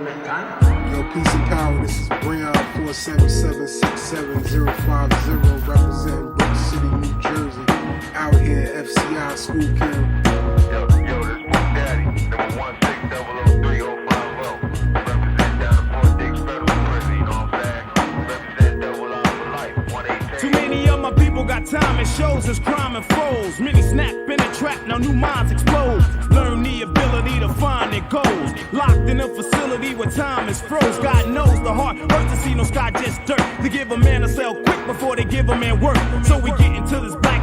Yo, peace and power. This is Breon 477-67050, representing Brick City, New Jersey. Out here, FCI School Camp. Yo, this is Daddy, number 1600350. Represent down the Fort Dix Federal Prison, you know what I'm saying? Represent double out for life, 118. Too many of my people got time and shows as crime and foes. Many snap in a trap, now new minds explode. Learn the ability to find their goals. Locked in a facility where time is froze. God knows the heart hurts to see no sky, just dirt. To give a man a cell quick before they give a man work. So we get into this black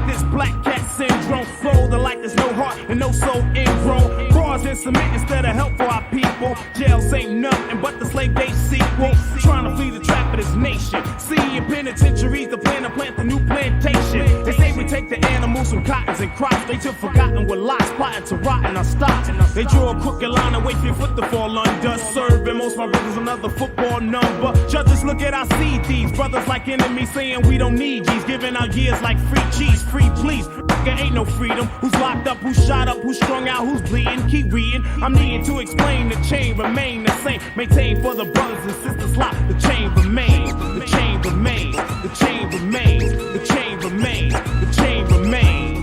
cat syndrome. Flow the like there's no heart and no soul ingrown. Bars and cement instead of help for our people. Jails ain't nothing but the slave day sequel. Trying to flee the trap of this nation. See in penitentiaries the plan to plant the new plantation. They say we take the animals from cottons and crops. They just forgotten what lies plotting to rotten our stocks. They draw a crooked line and wait for your foot to fall under. Serving most my brothers another football number. Judges look at our CDs. Brothers like enemies saying we don't need G's. Giving out years like free cheese, free please. There ain't no freedom. Who's locked up, who's shot up, who's strung out, who's bleeding? Keep reading. I'm needing to explain the chain remain the same. Maintain for the brothers and sisters locked. The chain remains. The chain remains. The chain remains. The chain remains. The chain remains.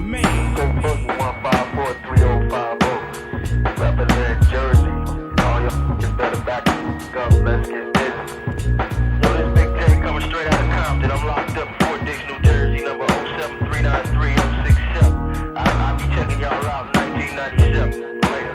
1543050. Represent Jersey. All your better back up. Let's get busy. Yo, this Big J coming straight out of Compton. I'm locked up in Fort Dix, New Jersey, number 07393-067. I'll be checking y'all out in 1997. Later.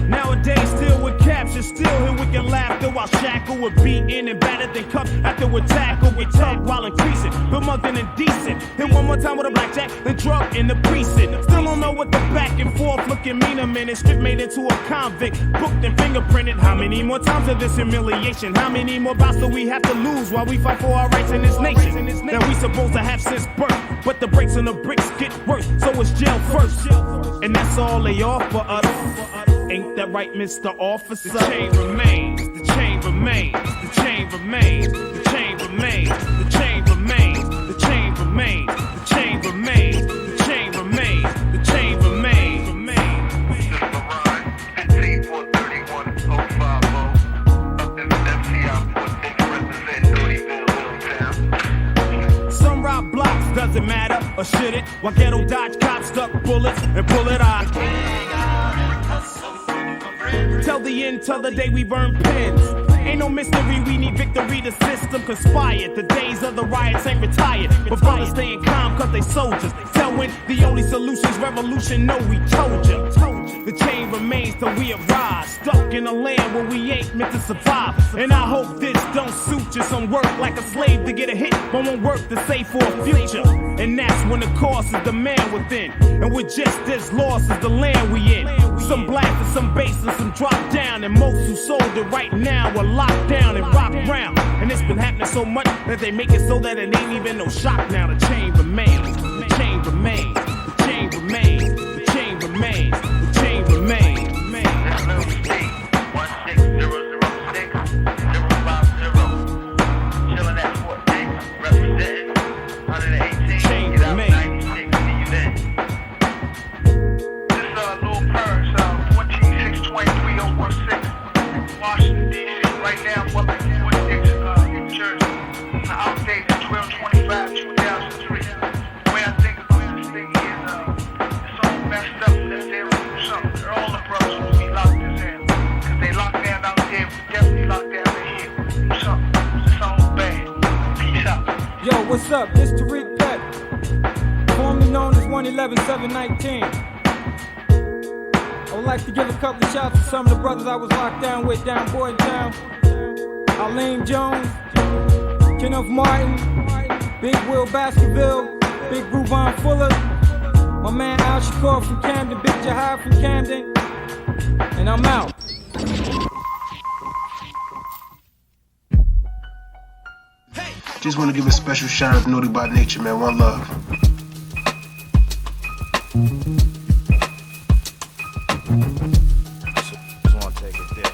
Nowadays, still with captions, still here we can laugh though I'll shackle with beaten and battered then cuffed after we're tackled. We tug while increasing, but mugged and indecent. Hit one more time with a blackjack, then drug in the precinct. Still don't know what the back and forth looking mean a minute. Strip made into a convict, booked and fingerprinted. How many more times of this humiliation? How many more bouts do we have to lose while we fight for our rights in this nation that we supposed to have since birth? But the breaks on the bricks get worse, so it's jail first. And that's all they offer us. Ain't that right, Mr. Officer? The chain remains, the chain remains, the chain remains, the chain remains, the chain remains, the chain remains, the chain remains, the chain remains, the chain remains. This is LeBron, 15431-050. Up in the FCI Fort Dix, represent Dotyville, Little Town. Some rob blocks, doesn't matter, or should it? While ghetto dodge cops duck bullets and bullet eyes. Till the end, till the day we burn pens. Ain't no mystery, we need victory. The system conspired. The days of the riots ain't retired. But brothers staying calm cause they soldiers. Tell when the only solution's revolution. No, we told ya. The chain remains till we arrive. Stuck in a land where we ain't meant to survive. And I hope this don't suit you. Some work like a slave to get a hit, but won't work to save for a future. And that's when the cost is the man within. And we're just as lost as the land we in. Some blast and some bass and some drop down. And most who sold it right now are locked down and rock round. And it's been happening so much that they make it so that it ain't even no shock now. The chain remains. The chain remains. The chain remains. The chain remains. The chain remains. That's Little Steve, 16006-050. Chilling at Fort Dix, representing 118. Chain Get out remains. 96, see you then. This Lil Purse, 14623-016. Washington, D.C. right now, up in Fort Dix, New Jersey. The outdate is 12/25/2003. The way I think about this thing is, it's all messed up. That they don't do something. All the brothers will be locked in. Cause they locked down out there, we definitely locked down in here. Do something. It's all bad. Peace out. Yo, what's up? This Tariq Pep, formerly known as 111-719. I would like to give a couple of shouts to some of the brothers I was locked down with down Boytown. Arlene Jones, Kenneth Martin, Big Will Baskerville, Big Ruvon Fuller, my man Al Shakur from Camden, Big Jahab from Camden, and I'm out. Just want to give a special shout out to Naughty by Nature, man. One love. Just want to take it there.